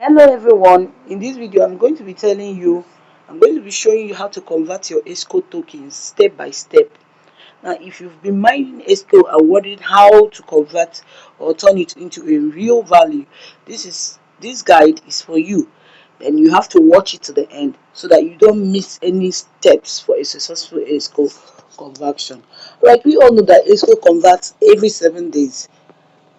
Hello everyone, in this video I'm going to be showing you how to convert your EXCO tokens step by step. Now if you've been mining EXCO and wondering how to convert or turn it into a real value, this guide is for you. And you have to watch it to the end so that you don't miss any steps for a successful EXCO conversion. Right, we all know that EXCO converts every 7 days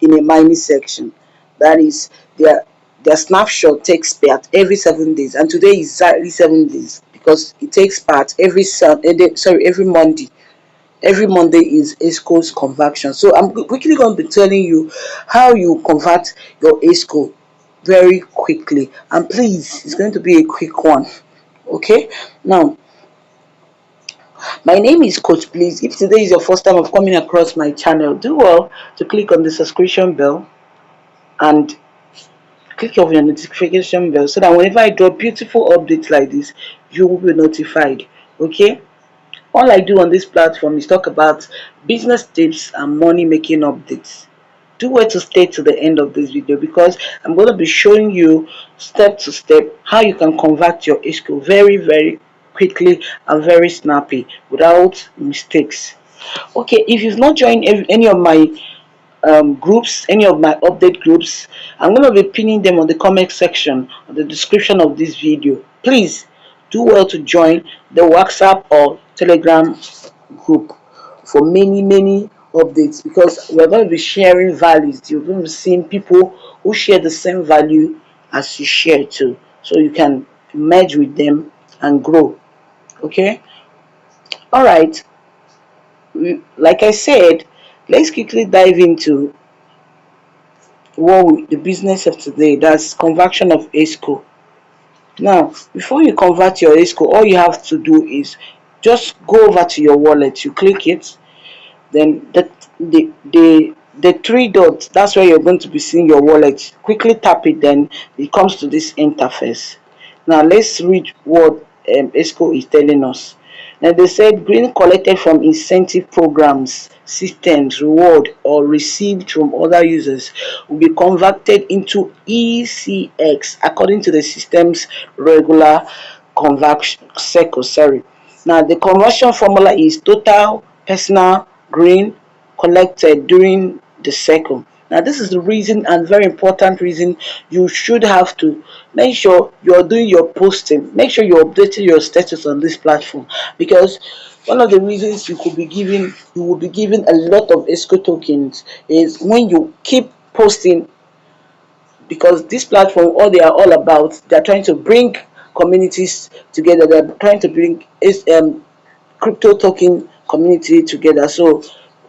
in a mining section. That is, their snapshot takes part every 7 days, and today is exactly 7 days because it takes part every Monday. Every Monday is EXCO's conversion. So I'm quickly going to be telling you how you convert your EXCO very quickly, and please, it's going to be a quick one. Okay, now my name is Coach. Please, if today is your first time of coming across my channel, do well to click on the subscription bell and click on your notification bell so that whenever I drop beautiful updates like this, you will be notified. Okay, all I do on this platform is talk about business tips and money making updates. Do well to stay to the end of this video because I'm going to be showing you step to step how you can convert your EXCO very quickly and very snappy without mistakes. Okay, if you've not joined any of my groups, any of my update groups, I'm going to be pinning them on the comment section or the description of this video. Please do well to join the WhatsApp or Telegram group for many updates because we're going to be sharing values. You're going to be seeing people who share the same value as you share too, so you can merge with them and grow. Okay, all right. Like I said, let's quickly dive into the business of today. That's conversion of EXCO. Now before you convert your EXCO, all you have to do is just go over to your wallet. You click it, then the three dots, that's where you're going to be seeing your wallet. Quickly tap it, then it comes to this interface. Now let's read what EXCO is telling us. Now they said green collected from incentive programs, systems, reward or received from other users will be converted into ECX according to the system's regular conversion cycle. Sorry. Now the conversion formula is total personal green collected during the cycle. Now this is the reason, and very important reason, you should have to make sure you're doing your posting. Make sure you're updating your status on this platform because one of the reasons you will be given a lot of EXCO tokens is when you keep posting, because this platform, all they are all about, they're trying to bring communities together. They're trying to bring crypto token community together. So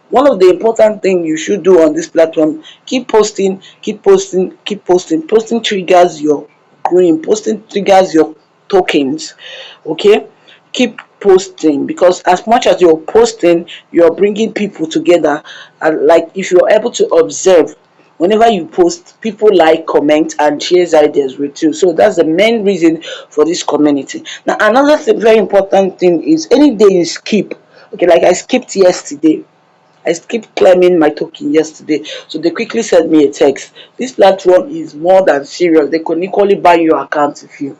one of the important things you should do on this platform, keep posting, keep posting, keep posting. Posting triggers your green, posting triggers your tokens. Okay, keep posting because as much as you're posting, you're bringing people together. And like, if you're able to observe, whenever you post, people like, comment and shares ideas with you. So that's the main reason for this community. Now another very important thing is any day you skip, okay, like I skipped yesterday. I skipped claiming my token yesterday, so they quickly sent me a text. This platform is more than serious. They can equally buy your account if you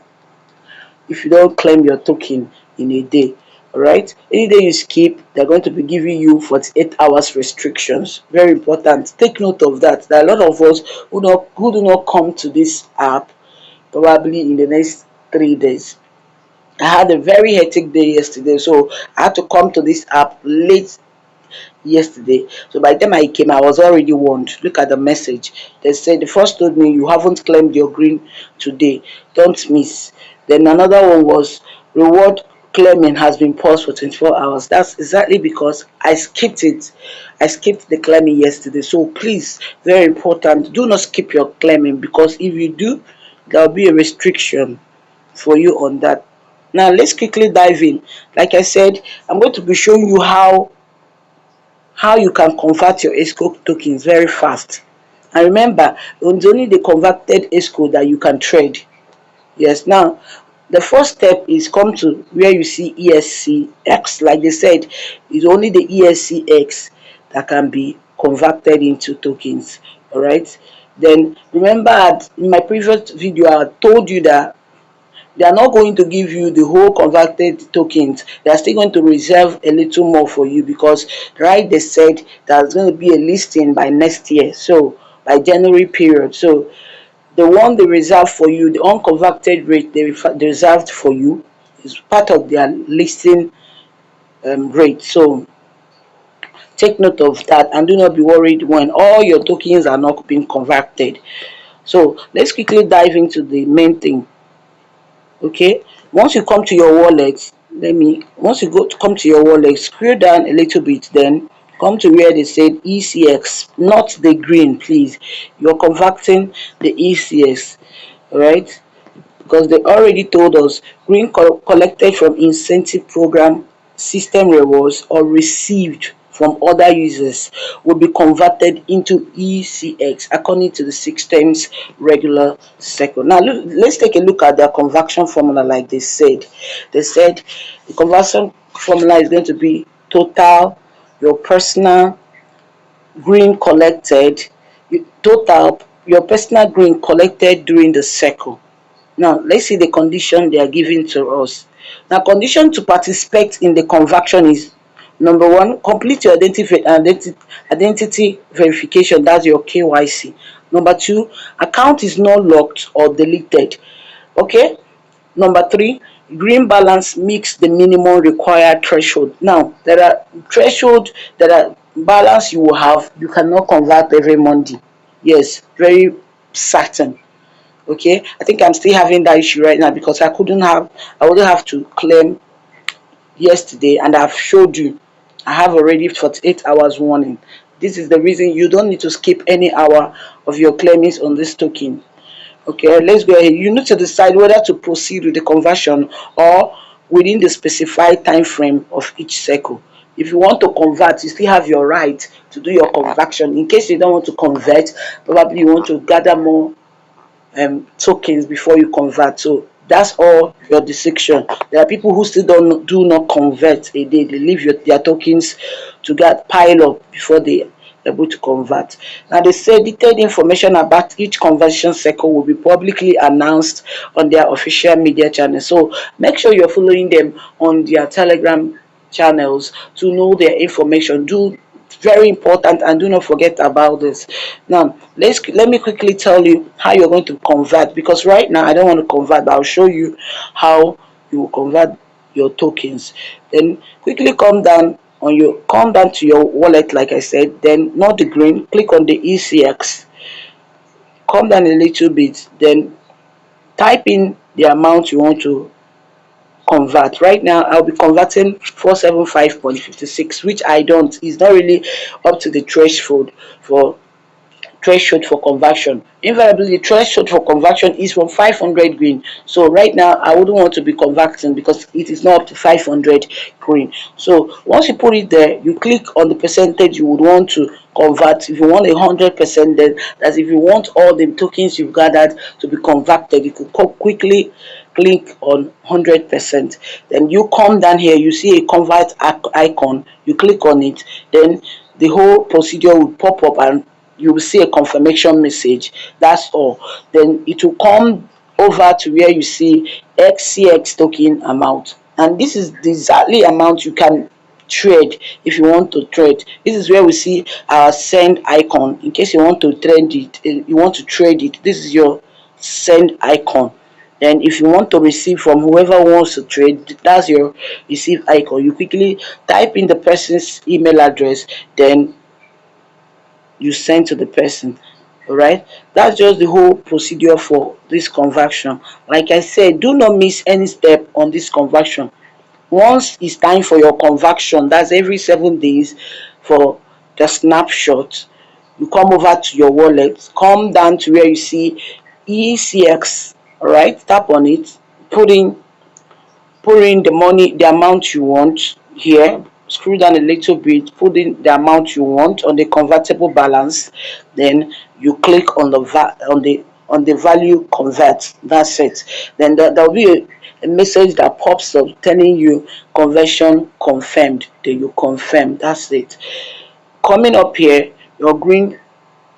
don't claim your token in a day. All right, any day you skip, they're going to be giving you 48 hours restrictions. Very important, take note of that. There are a lot of us who do not come to this app probably in the next 3 days. I had a very hectic day yesterday, so I had to come to this app late yesterday. So by the time I came, I was already warned. Look at the message. They said, the first told me, you haven't claimed your green today, don't miss. Then another one was, reward claiming has been paused for 24 hours. That's exactly because I skipped it. I skipped the claiming yesterday. So please, very important, do not skip your claiming, because if you do, there will be a restriction for you on that. Now let's quickly dive in. Like I said, I'm going to be showing you how you can convert your EXCO tokens very fast. And remember, it's only the converted EXCO that you can trade. Yes, now the first step is come to where you see ESCX. Like they said, it's only the ESCX that can be converted into tokens. All right, Then remember, in my previous video I told you that they are not going to give you the whole converted tokens. They are still going to reserve a little more for you, because right, they said there's going to be a listing by next year, so by January period. So the one they reserve for you, the unconverted rate they reserved for you, is part of their listing rate. So take note of that, and do not be worried when all your tokens are not being converted. So let's quickly dive into the main thing. Okay, once you come to your wallet, once you come to your wallet, scroll down a little bit, then come to where they said ECX, not the green, please. You're converting the ECX, all right? Because they already told us green collected from incentive program, system rewards, or received from other users will be converted into ECX according to the system's regular cycle. Now let's take a look at their conversion formula. Like they said, the conversion formula is going to be total your personal green collected, total your personal green collected during the cycle. Now let's see the condition they are giving to us. Now, condition to participate in the conversion is: number one, complete your identity verification, that's your KYC. Number two, account is not locked or deleted. Okay. Number three, green balance meets the minimum required threshold. Now there are threshold, there are balance you will have, you cannot convert every Monday. Yes, very certain. Okay, I think I'm still having that issue right now, because I wouldn't have to claim yesterday, and I've showed you I have already 48 hours warning. This is the reason you don't need to skip any hour of your claimings on this token. Okay, let's go ahead. You need to decide whether to proceed with the conversion or within the specified time frame of each cycle. If you want to convert, you still have your right to do your conversion. In case you don't want to convert, probably you want to gather more tokens before you convert. So that's all your decision. There are people who still do not convert a day. They leave their tokens to get pile up before they able to convert. Now they say detailed information about each conversion cycle will be publicly announced on their official media channel. So make sure you're following them on their Telegram channels to know their information. Do very important, and do not forget about this. Now let me quickly tell you how you're going to convert, because right now I don't want to convert, but I'll show you how you will convert your tokens. Then quickly come down to your wallet, like I said, then not the green, click on the ECX, come down a little bit, then type in the amount you want to convert. Right now I'll be converting 475.56, which I don't, it's not really up to the threshold for conversion. Invariably the threshold for conversion is from 500 green. So right now I wouldn't want to be converting because it is not up to 500 green. So once you put it there, you click on the percentage you would want to convert. If you want 100%, then that's if you want all the tokens you've gathered to be converted, you could quickly click on 100%. Then you come down here, you see a convert icon, you click on it, then the whole procedure will pop up and you will see a confirmation message. That's all. Then it will come over to where you see XCX token amount, and this is the exactly amount you can trade if you want to trade. This is where we see our send icon. In case you want to trade it, you want to trade it, this is your send icon. Then if you want to receive from whoever wants to trade, that's your receive icon. You quickly type in the person's email address, then you send to the person. All right, that's just the whole procedure for this conversion. Like I said, do not miss any step on this conversion. Once it's time for your conversion, that's every 7 days for the snapshot, you come over to your wallet, come down to where you see ECX. All right, tap on it, put in the money, the amount you want here, scroll down a little bit, put in the amount you want on the convertible balance, then you click on the value convert. That's it. Then there'll be a message that pops up telling you conversion confirmed. Then you confirm. That's it. Coming up here, your green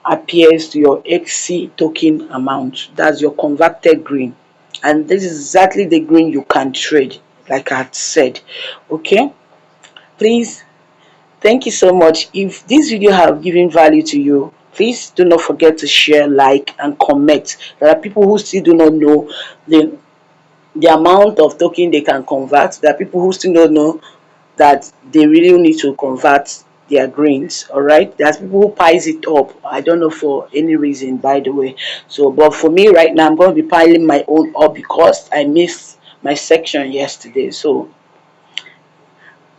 appears to your XC token amount. That's your converted green. And this is exactly the green you can trade, like I had said. Okay, please, thank you so much. If this video have given value to you, please do not forget to share, like, and comment. There are people who still do not know the amount of token they can convert. There are people who still don't know that they really need to convert their greens. All right, there's people who piles it up, I don't know, for any reason, by the way. So but for me right now, I'm going to be piling my own up because I missed my section yesterday. So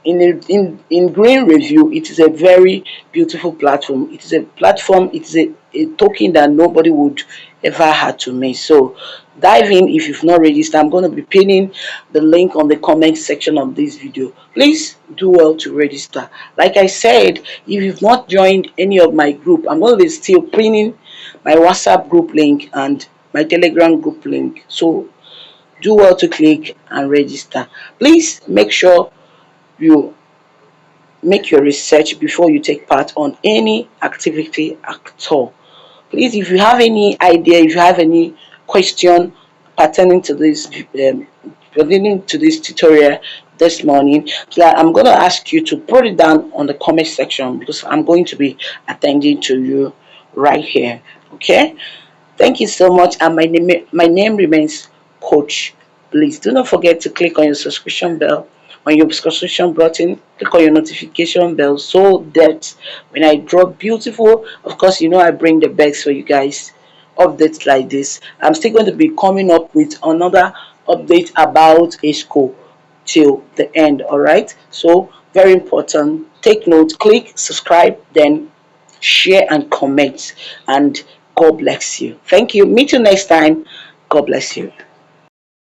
in green review, it is a very beautiful platform. It is a platform, it is a token that nobody would ever had to miss. So dive in. If you've not registered, I'm going to be pinning the link on the comment section of this video. Please do well to register. Like I said, if you've not joined any of my group, I'm going to be still pinning my WhatsApp group link and my Telegram group link. So do well to click and register. Please make sure you make your research before you take part on any activity at all. Please, if you have any idea, if you have any question pertaining to this tutorial this morning, so I'm going to ask you to put it down on the comment section because I'm going to be attending to you right here. Okay, thank you so much, and my name remains Coach. Please do not forget to click on your subscription bell, on your subscription button, click on your notification bell so that when I drop beautiful, of course, I bring the bags for you guys, updates like this. I'm still going to be coming up with another update about EXCO till the end. All right, so very important. Take note, click subscribe, then share and comment, and God bless you. Thank you. Meet you next time. God bless you.